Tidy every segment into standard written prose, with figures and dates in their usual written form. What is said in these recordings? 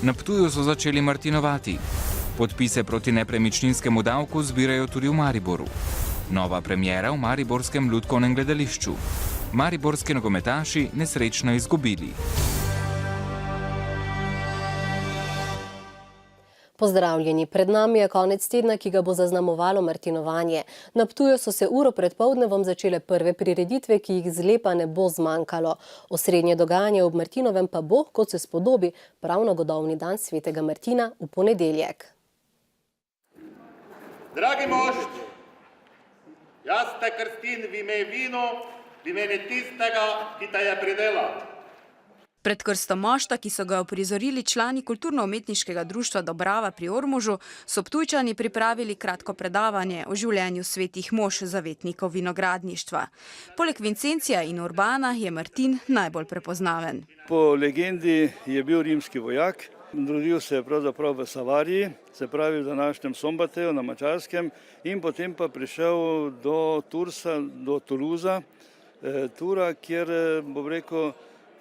Na Ptuju so začeli martinovati. Podpise proti nepremičninskemu davku zbirajo tudi v Mariboru. Nova premiera v mariborskem lutkovnem gledališču. Mariborski nogometaši nesrečno izgubili. Pozdravljeni, pred nami je konec tedna, ki ga bo zaznamovalo martinovanje. Na Ptuju so se uro pred poldnevom začele prve prireditve, ki jih zlepa ne bo zmanjkalo. Osrednje dogajanje ob Martinovem pa bo, kot se spodobi, prav na godovni dan svetega Martina v ponedeljek. Dragi mošt, jaz te krstim v ime vino, v imeni tistega, ki te je pridela. Pred krstom mošta, ki so ga uprizorili člani kulturno-umetniškega društva Dobrava pri Ormožu, so Ptujčani pripravili kratko predavanje o življenju svetih mož zavetnikov vinogradništva. Poleg Vincencija in Urbana je Martin najbolj prepoznaven. Po legendi je bil rimski vojak, rodil se je pravzaprav v Savariji, se pravi v današnjem Sombateju na Madžarskem, in potem pa prišel do Tursa, do Tuluza, Tura, kjer bom rekel,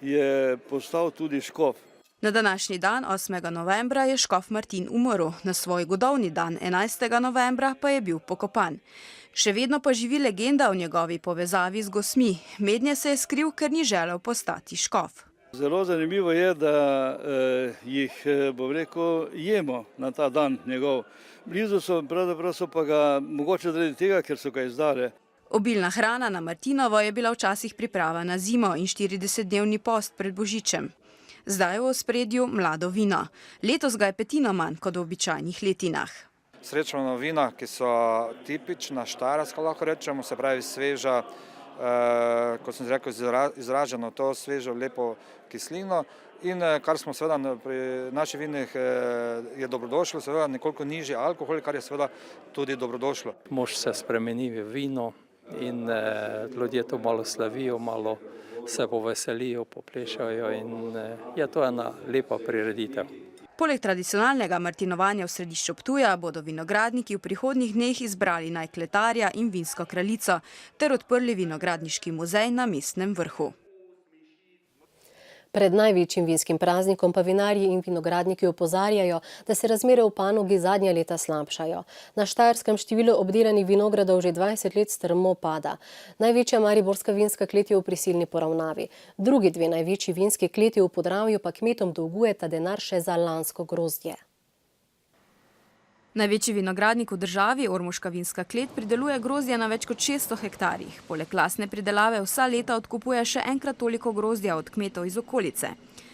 je postal tudi škof. Na današnji dan, 8. novembra, je škof Martin umrl, na svoj godovni dan, 11. novembra, pa je bil pokopan. Še vedno pa živi legenda o njegovi povezavi z gosmi. Mednje se je skril, ker ni želel postati škof. Zelo zanimivo je, da jih, bom rekel, jemo na ta dan njegov. Blizu so, pravzaprav so pa ga mogoče zaradi tega, ker so ga izdale. Obilna hrana na Martinovo je bila včasih priprava na zimo in 40-dnevni post pred Božičem. Zdaj je v ospredju mlado vino. Letos ga je petino manj kot v običajnih letinah. Srečamo vina, ki so tipična, štajerska, lahko rečemo, se pravi sveža, kot sem rekel, izraženo to svežo, lepo kislino. In kar smo seveda pri naših vinih je dobrodošlo, seveda nekoliko nižji alkohol, kar je seveda tudi dobrodošlo. Mož se spremeni v vino in ljudje to malo slavijo, malo se poveselijo, poplešajo in je to ena lepa prireditev. Poleg tradicionalnega martinovanja v središču Ptuja bodo vinogradniki v prihodnjih dneh izbrali naj kletarja in vinsko kraljico ter odprli vinogradniški muzej na Mestnem vrhu. Pred največjim vinskim praznikom pa vinarji in vinogradniki opozarjajo, da se razmere v panogi zadnja leta slabšajo. Na Štajerskem število obdelanih vinogradov že 20 let strmo pada. Največja mariborska vinska klet je v prisilni poravnavi. Drugi dve največji vinski kleti v Podravju pa kmetom dolgujeta denar še za lansko grozdje. Največji vinogradnik v državi, Ormoška vinska klet, prideluje grozdja na več kot 600 hektarjih. Poleg lastne pridelave vsa leta odkupuje še enkrat toliko grozdja od kmetov iz okolice.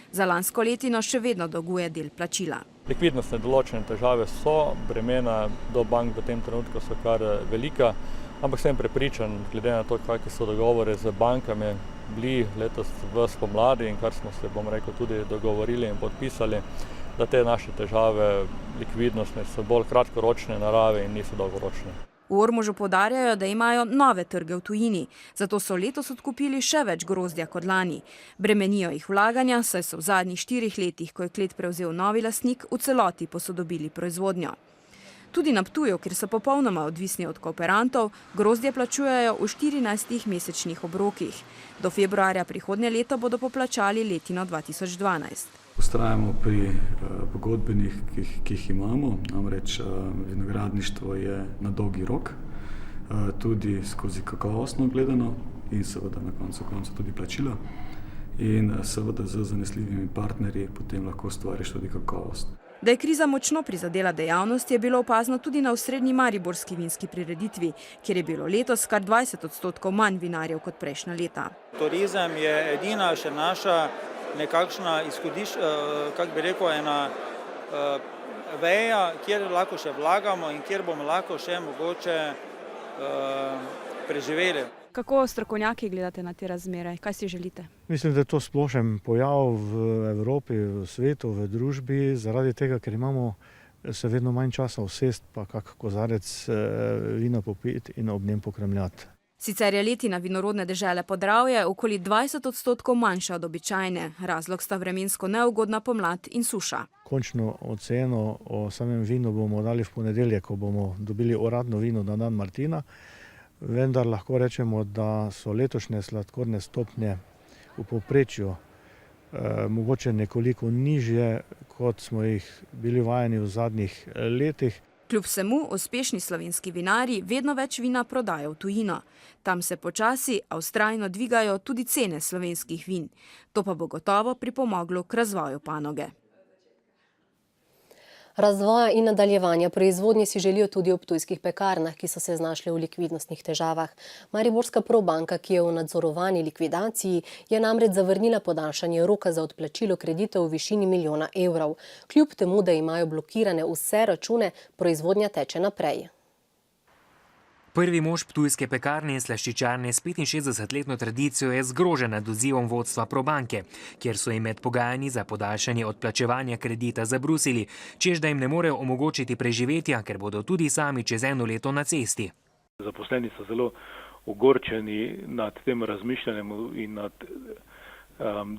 Za lansko letino še vedno dolguje del plačila. Likvidnostne določene težave so, bremena do bank v tem trenutku so kar velika, ampak sem prepričan, glede na to, kakšne so dogovore z bankami bili letos v spomladi in kar smo se, bom rekel, tudi dogovorili in podpisali, da te naše težave likvidnostne so bolj kratkoročne narave in niso dolgoročne. V Ormožu poudarjajo, da imajo nove trge v tujini, zato so letos odkupili še več grozdja kot lani. Bremenijo jih vlaganja, saj so v zadnjih 4 letih, ko je klet prevzel novi lastnik, v celoti posodobili proizvodnjo. Tudi na Ptuju, kjer so popolnoma odvisni od kooperantov, grozdje plačujejo v 14-mesečnih obrokih. Do februarja prihodnje leto bodo poplačali letino 2012. Vztrajamo pri pogodbenih, ki jih imamo, namreč vinogradništvo je na dolgi rok, tudi skozi kakovostno gledano in seveda na koncu tudi plačila. In seveda z zanesljivimi partnerji potem lahko stvariš tudi kakovost. Da je kriza močno prizadela dejavnost, je bilo opazno tudi na osrednji mariborski vinski prireditvi, kjer je bilo letos kar 20% manj vinarjev kot prejšnja leta. Turizem je edina še naša nekakšna kako bi rekel, ena veja, kjer lahko še vlagamo in kjer bomo lahko še mogoče preživeli. Kako strokovnjaki gledate na te razmere? Kaj si želite? Mislim, da je to splošen pojav v Evropi, v svetu, v družbi, zaradi tega, ker imamo se vedno manj časa usesti, pa kak kozarec vina popiti in ob njem pokremljati. Sicer je letina vinorodne dežele Podravje okoli 20% manjša od običajne. Razlog sta vremensko neugodna pomlad in suša. Končno oceno o samem vinu bomo dali v ponedeljek, ko bomo dobili uradno vino na dan Martina. Vendar lahko rečemo, da so letošnje sladkorne stopnje v povprečju mogoče nekoliko nižje, kot smo jih bili vajeni v zadnjih letih. Kljub vsemu uspešni slovenski vinarji vedno več vina prodajo v tujino. Tam se počasi, a vztrajno dvigajo tudi cene slovenskih vin. To pa bo gotovo pripomoglo k razvoju panoge. Razvoja in nadaljevanja proizvodnje si želijo tudi ob ptujskih pekarnah, ki so se znašle v likvidnostnih težavah. Mariborska Probanka, ki je v nadzorovani likvidaciji, je namreč zavrnila podaljšanje roka za odplačilo kreditov v višini 1 milijona evrov. Kljub temu, da imajo blokirane vse račune, proizvodnja teče naprej. Prvi mož ptujske pekarne in slaščičarne s 65-letno tradicijo je zgrožen nad odzivom vodstva Probanke, kjer so jim med pogajanji za podaljšanje odplačevanja kredita zabrusili, čež da jim ne morejo omogočiti preživetja, ker bodo tudi sami čez 1 leto na cesti. Zaposleni so zelo ogorčeni nad tem razmišljanjem in nad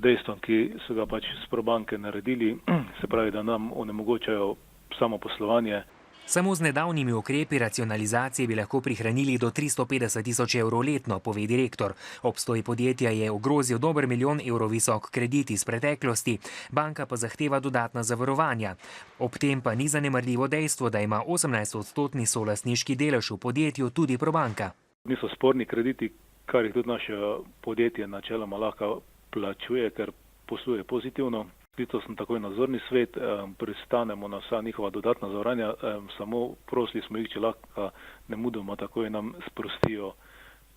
dejstvom, ki so ga pač s Probanke naredili, se pravi, da nam onemogočajo samo poslovanje. Samo z nedavnimi ukrepi racionalizacije bi lahko prihranili do 350 tisoč evrov letno, pove direktor. Obstoj podjetja je ogrozil dober 1 milijon evrov visok kredit iz preteklosti, banka pa zahteva dodatna zavarovanja. Ob tem pa ni zanemarljivo dejstvo, da ima 18% solastniški delež v podjetju tudi Probanka. Niso sporni krediti, kar jih tudi naše podjetje načeloma lahko plačuje, ker posluje pozitivno. Klical sem takoj nadzorni svet, pristanemo na vsa njihova dodatna zavarovanja, samo prosili smo jih, če lahko nemudoma takoj nam sprostijo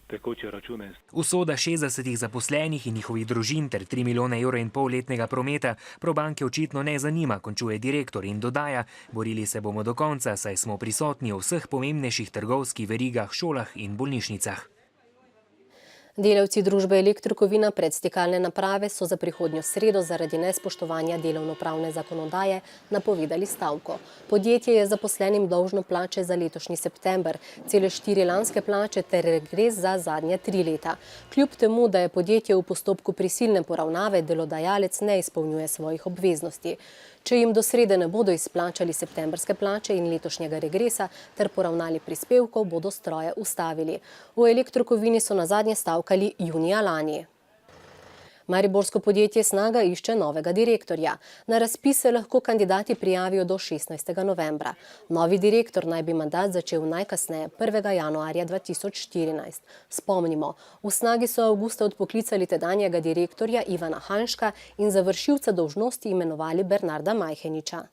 tekoče račune. Usoda 60 zaposlenih in njihovih družin ter 3,5 milijona evrov letnega prometa Probanke očitno ne zanima, končuje direktor in dodaja: borili se bomo do konca, saj smo prisotni v vseh pomembnejših trgovskih verigah, šolah in bolnišnicah. Delavci družbe Elektrokovina predstikalne naprave so za prihodnjo sredo zaradi nespoštovanja delovnopravne zakonodaje napovedali stavko. Podjetje je zaposlenim dolžno plače za letošnji september, cele 4 lanske plače ter regres za zadnje 3 leta. Kljub temu, da je podjetje v postopku prisilne poravnave, delodajalec ne izpolnjuje svojih obveznosti. Če jim do srede ne bodo izplačali septembrske plače in letošnjega regresa ter poravnali prispevkov, bodo stroje ustavili. V Elektrokovini so nazadnje stavkali junija lani. Mariborsko podjetje Snaga išče novega direktorja. Na razpis se lahko kandidati prijavijo do 16. novembra. Novi direktor naj bi mandat začel najkasneje 1. januarja 2014. Spomnimo, v Snagi so avgusta odpoklicali tedanjega direktorja Ivana Hanška in za vršilca dolžnosti imenovali Bernarda Majheniča.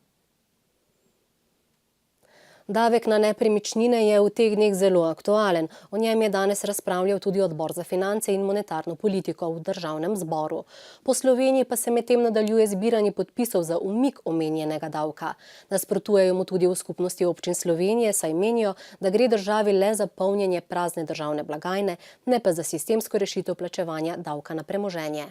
Davek na nepremičnine je v teh dneh zelo aktualen. O njem je danes razpravljal tudi Odbor za finance in monetarno politiko v Državnem zboru. Po Sloveniji pa se medtem nadaljuje zbiranje podpisov za umik omenjenega davka. Nasprotujejo mu tudi v Skupnosti občin Slovenije, saj menijo, da gre državi le za polnjenje prazne državne blagajne, ne pa za sistemsko rešitev plačevanja davka na premoženje.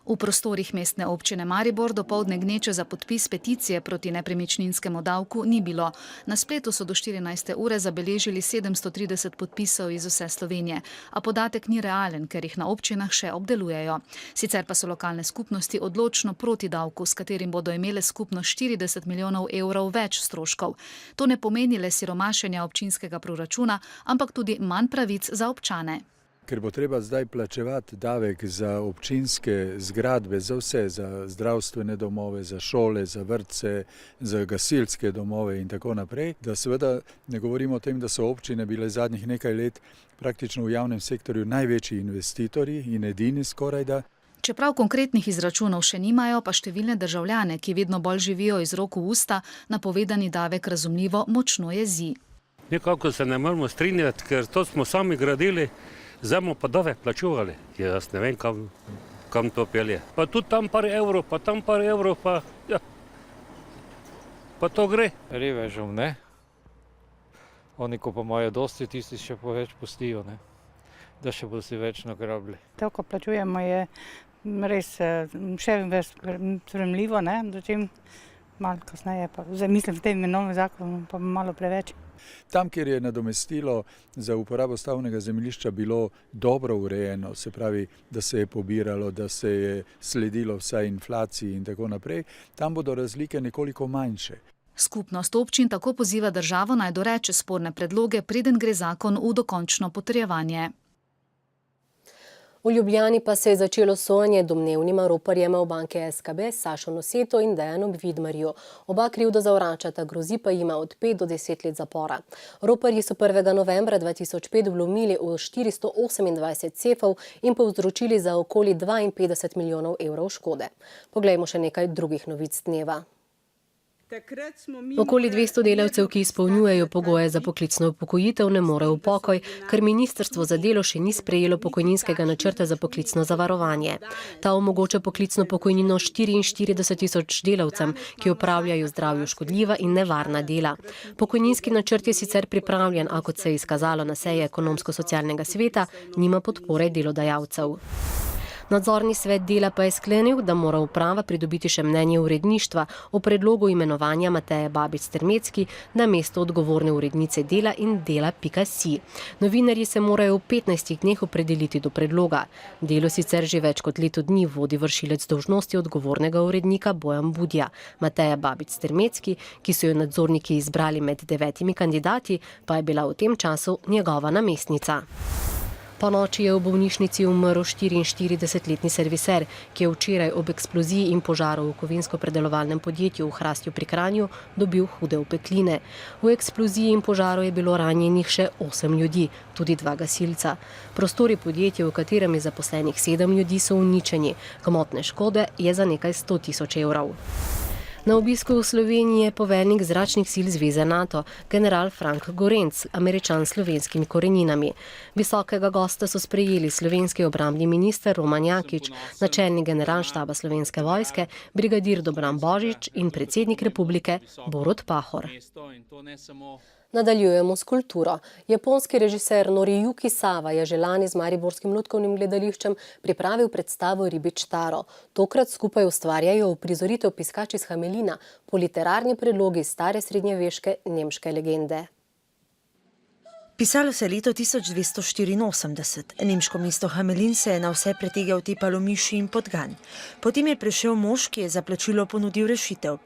V prostorih mestne občine Maribor dopoldne gneče za podpis peticije proti nepremičninskemu davku ni bilo. Na spletu so do 14. ure zabeležili 730 podpisov iz vse Slovenije, a podatek ni realen, ker jih na občinah še obdelujejo. Sicer pa so lokalne skupnosti odločno proti davku, s katerim bodo imele skupno 40 milijonov evrov več stroškov. To ne pomeni le siromašenja občinskega proračuna, ampak tudi manj pravic za občane. Ker bo treba zdaj plačevati davek za občinske zgradbe, za vse, za zdravstvene domove, za šole, za vrtce, za gasilske domove in tako naprej, da seveda ne govorimo o tem, da so občine bile zadnjih nekaj let praktično v javnem sektorju največji investitorji in edini skorajda. Čeprav konkretnih izračunov še nimajo, pa številne državljane, ki vedno bolj živijo iz rok v usta, napovedani davek razumljivo močno jezi. Nekako se ne moramo strinjati, ker to smo sami gradili. Zdaj bomo pa davek plačuvali. Jaz ne vem, kam to pelje. Pa tudi tam par evrov, pa tam par evrov, pa ja. Pa to gre. Revežom ne. Oni, ko pa imajo dosti, tisti še več pustijo, ne. Da še bodo si več nagrabili. To, ko plačujemo, je res še več sprejemljivo, ne. Dočim malo kasneje, pa mislim, v tem novem zakonu pa malo preveč. Tam, kjer je nadomestilo za uporabo stavbnega zemljišča bilo dobro urejeno, se pravi, da se je pobiralo, da se je sledilo vsaj inflaciji in tako naprej, tam bodo razlike nekoliko manjše. Skupnost občin tako poziva državo naj doreče sporne predloge, preden gre zakon v dokončno potrjevanje. V Ljubljani pa se je začelo sojenje domnevnima roparjema v banke SKB Sašo Noseto in Dejanu Vidmarju. Oba krivdo zavračata, grozi pa jima od 5 do 10 let zapora. Roparji so 1. novembra 2005 vlomili v 428 sefov in povzročili za okoli 52 milijonov evrov škode. Poglejmo še nekaj drugih novic dneva. Okoli 200 delavcev, ki izpolnjujejo pogoje za poklicno upokojitev, ne more v pokoj, ker Ministrstvo za delo še ni sprejelo pokojninskega načrta za poklicno zavarovanje. Ta omogoča poklicno pokojnino 44.000 delavcem, ki opravljajo zdravju škodljiva in nevarna dela. Pokojninski načrt je sicer pripravljen, a kot se je izkazalo na seji ekonomsko-socialnega sveta, nima podpore delodajalcev. Nadzorni svet dela pa je sklenil, da mora uprava pridobiti še mnenje uredništva o predlogu imenovanja Mateje Babič-Strmecki na mesto odgovorne urednice Dela in Dela.si. Novinarji se morajo v 15 dneh opredeliti do predloga. Delo sicer že več kot leto dni vodi vršilec dolžnosti odgovornega urednika Bojan Budja. Mateja Babič-Strmecki, ki so jo nadzorniki izbrali med 9 kandidati, pa je bila v tem času njegova namestnica. Po noči je v bolnišnici umrl 44-letni serviser, ki je včeraj ob eksploziji in požaru v kovinsko-predelovalnem podjetju v Hrastju pri Kranju dobil hude opekline. V eksploziji in požaru je bilo ranjenih še 8 ljudi, tudi 2 gasilca. Prostori podjetja, v katerem je zaposlenih 7 ljudi, so uničeni. Gmotne škode je za nekaj 100.000 evrov. Na obisku v Sloveniji je poveljnik zračnih sil Zveze NATO, general Frank Gorenc, Američan s slovenskimi koreninami. Visokega gosta so sprejeli slovenski obrambni minister Roman Jakič, načelnik generalštaba Slovenske vojske, brigadir Dobran Božič in predsednik republike Borut Pahor. Nadaljujemo s kulturo. Japonski režiser Noriyuki Sawa je že lani z mariborskim lutkovnim gledališčem pripravil predstavo Ribič Taro. Tokrat skupaj ustvarjajo uprizoritev Piskač iz Hamelina po literarni predlogi stare srednjeveške nemške legende. Pisalo se je leto 1284. Nemško mesto Hamelin se je na vse pretegal tepalo miši in podgan. Potem je prišel mož, ki je za plačilo ponudil rešitev.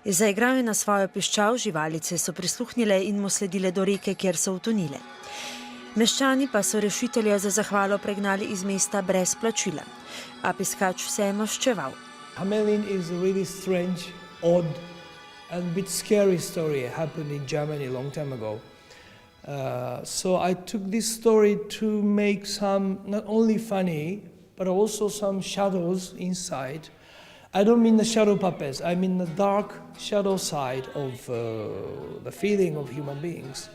Zaigral je na svojo piščal, živalice so prisluhnile in mu sledile do reke, kjer so utonile. Meščani pa so rešitelja za zahvalo pregnali iz mesta brez plačila. A Piskač vse je maščeval. Hamelin is a really strange, odd and a bit scary story. It happened in Germany a long time ago. So I took this story to make some not only funny, but also some shadows inside. I don't mean the shadow puppets, I mean the dark shadow side of the feeling of human beings.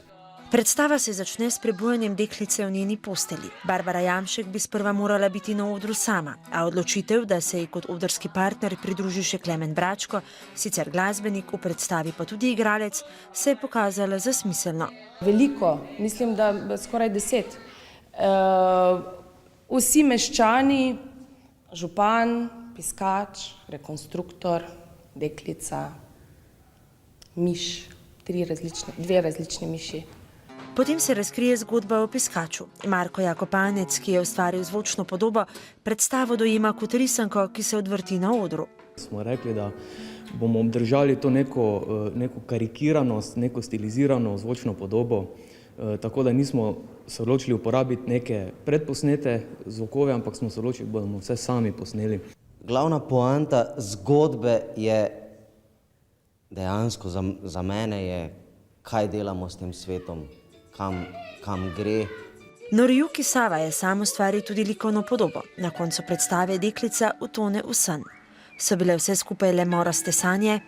Predstava se začne s prebujanjem deklice v njeni posteli. Barbara Jamšek bi sprva morala biti na odru sama, a odločitev, da se ji kot odrski partner pridruži še Klemen Bračko, sicer glasbenik, v predstavi pa tudi igralec, se je pokazala za smiselno. Veliko, mislim, da skoraj 10. Vsi meščani, župan, Piskač, rekonstruktor, deklica, miš, 2 različne miši. Potem se razkrije zgodba o Piskaču. Marko Jakopanec, ki je ustvaril zvočno podobo, predstavo dojema kot risanko, ki se odvrti na odru. Smo rekli, da bomo obdržali to neko karikiranost, neko stilizirano zvočno podobo, tako da nismo se odločili uporabiti neke predposnete zvokove, ampak smo se odločili, da bomo vse sami posneli. Glavna poanta zgodbe je dejansko za mene je, kaj delamo s tem svetom. Kam gre. Noriyuki Sawa je sam ustvaril tudi likovno podobo. Na koncu predstave deklica utone v sen. So bile vse skupaj le moraste sanje?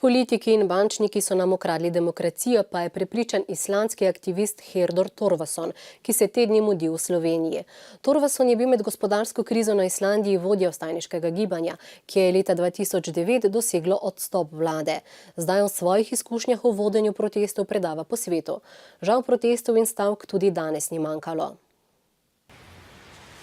Politiki in bančniki so nam ukradli demokracijo, pa je prepričan islandski aktivist Herdor Torvason, ki se te dni mudi v Sloveniji. Torvason je bil med gospodarsko krizo na Islandiji vodja vstajniškega gibanja, ki je leta 2009 doseglo odstop vlade. Zdaj o svojih izkušnjah o vodenju protestov predava po svetu. Žal protestov in stavk tudi danes ni manjkalo.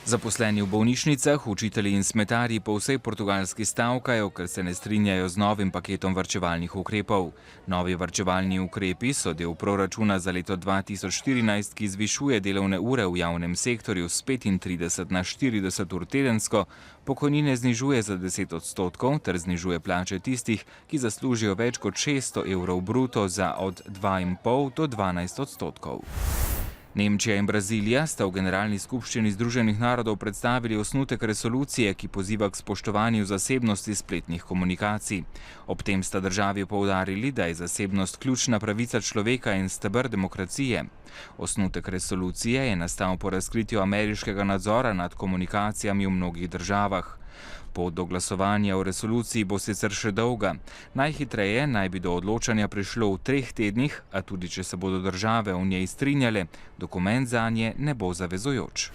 Zaposleni v bolnišnicah, učitelji in smetarji po vsej Portugalski stavkajo, ker se ne strinjajo z novim paketom varčevalnih ukrepov. Novi varčevalni ukrepi so del proračuna za leto 2014, ki zvišuje delovne ure v javnem sektorju s 35 na 40 ur tedensko, pokojnine znižuje za 10% ter znižuje plače tistih, ki zaslužijo več kot 600 evrov bruto za od 2,5 do 12%. Nemčija in Brazilija sta v Generalni skupščini Združenih narodov predstavili osnutek resolucije, ki poziva k spoštovanju zasebnosti spletnih komunikacij. Ob tem sta državi poudarili, da je zasebnost ključna pravica človeka in steber demokracije. Osnutek resolucije je nastal po razkritju ameriškega nadzora nad komunikacijami v mnogih državah. Pot do glasovanja o resoluciji bo sicer še dolga. Najhitreje naj bi do odločanja prišlo v 3 tednih, a tudi če se bodo države v njej strinjale, dokument zanje ne bo zavezujoč.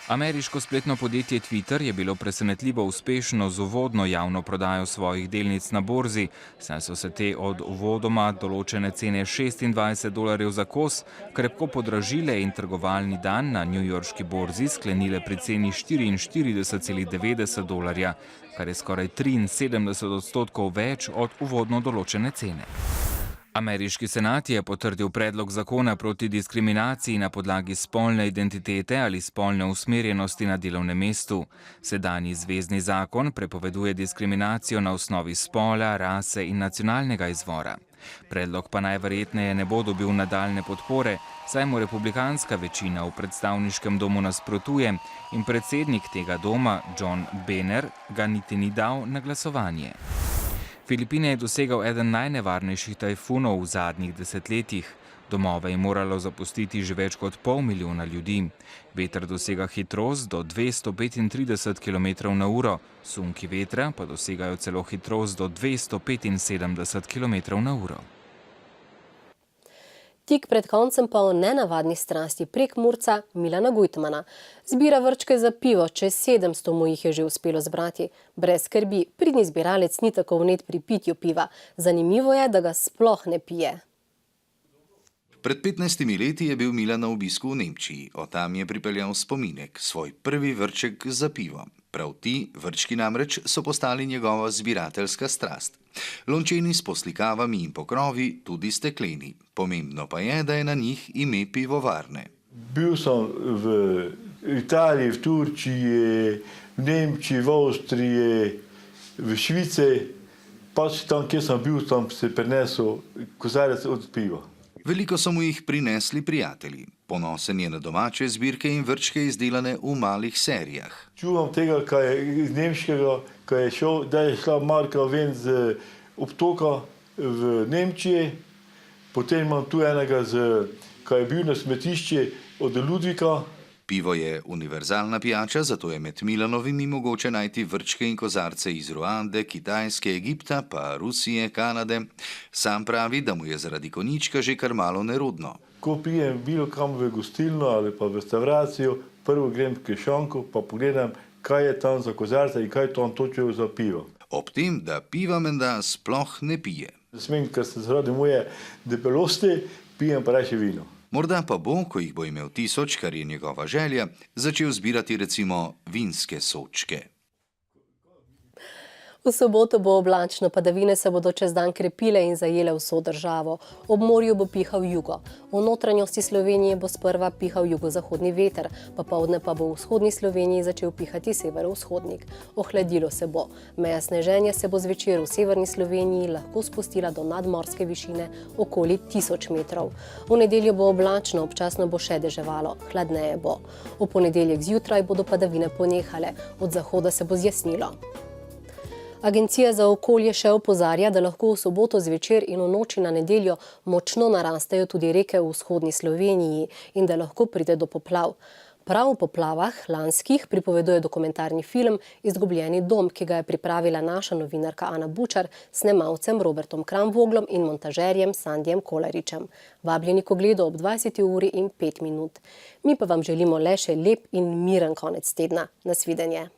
Ameriško spletno podjetje Twitter je bilo presenetljivo uspešno z uvodno javno prodajo svojih delnic na borzi, saj so se te od uvodoma določene cene $26 za kos krepko podražile in trgovalni dan na newyorški borzi sklenile pri ceni $44,90, kar je skoraj 73% več od uvodno določene cene. Ameriški senat je potrdil predlog zakona proti diskriminaciji na podlagi spolne identitete ali spolne usmerjenosti na delovnem mestu. Sedanji zvezni zakon prepoveduje diskriminacijo na osnovi spola, rase in nacionalnega izvora. Predlog pa najverjetneje ne bo dobil nadaljne podpore, saj mu republikanska večina v predstavniškem domu nasprotuje in predsednik tega doma, John Boehner, ga niti ni dal na glasovanje. Filipine je dosegal eden najnevarnejših tajfunov v zadnjih desetletjih. Domove je moralo zapustiti že več kot 500,000 ljudi. Veter dosega hitrost do 235 km/h, sunki vetra pa dosegajo celo hitrost do 275 km/h. Tik pred koncem pa o nenavadni strasti Prekmurca Milana Gujtmana. Zbira vrčke za pivo, čez 700 mu jih je že uspelo zbrati. Brez skrbi, pridni zbiralec ni tako vnet pri pitju piva. Zanimivo je, da ga sploh ne pije. Pred 15 leti je bil Milan na obisku v Nemčiji. Od tam je pripeljal spominek, svoj prvi vrček za pivo. Prav ti vrčki namreč so postali njegova zbirateljska strast. Lončeni s poslikavami in pokrovi, tudi stekleni. Pomembno pa je, da je na njih ime pivovarne. Bil sem v Italiji, v Turčiji, v Nemčiji, v Avstriji, v Švici. Pač tam, kjer sem bil, tam se prinesel kozarec od piva. Veliko so mu jih prinesli prijatelji. Ponosen je na domače zbirke in vrčke izdelane v malih serijah. Čuvam tega, kaj je iz nemškega, kaj je šel, da je šla marka ven z obtoka v Nemčiji. Potem imam tu enega, kaj je bil na smetišči od Ludvika. Pivo je univerzalna pijača, zato je med Milanovimi mogoče najti vrčke in kozarce iz Ruande, Kitajske, Egipta, pa Rusije, Kanade. Sam pravi, da mu je zaradi konjička že kar malo nerodno. Ko pijem bilo kam v gostilno ali pa v restauracijo, prvo grem k šanku, pa pogledam, kaj je tam za kozarce in kaj tam točijo za pivo. Ob tem, da piva menda sploh ne pije. Smem, ker se zaradi moje debelosti, pijem pa raje vino. Morda pa bo, ko jih bo imel 1000, kar je njegova želja, začel zbirati recimo vinske sočke. V soboto bo oblačno, padavine se bodo čez dan krepile in zajele vso državo. Ob morju bo pihal jugo. V notranjosti Slovenije bo sprva pihal jugozahodni veter, popoldne pa bo v vzhodni Sloveniji začel pihati severovzhodnik. Ohladilo se bo. Meja sneženja se bo zvečer v severni Sloveniji lahko spustila do nadmorske višine okoli 1000 metrov. V nedeljo bo oblačno, občasno bo še deževalo, hladneje bo. V ponedeljek zjutraj bodo padavine ponehale, od zahoda se bo zjasnilo. Agencija za okolje še opozarja, da lahko v soboto zvečer in v noči na nedeljo močno narastejo tudi reke v vzhodni Sloveniji in da lahko pride do poplav. Prav o poplavah lanskih pripoveduje dokumentarni film Izgubljeni dom, ki ga je pripravila naša novinarka Ana Bučar s snemalcem Robertom Kramvoglom in montažerjem Sandijem Kolaričem. Vabljeni k ogledu ob 20:05. Mi pa vam želimo le še lep in miren konec tedna. Nasvidenje.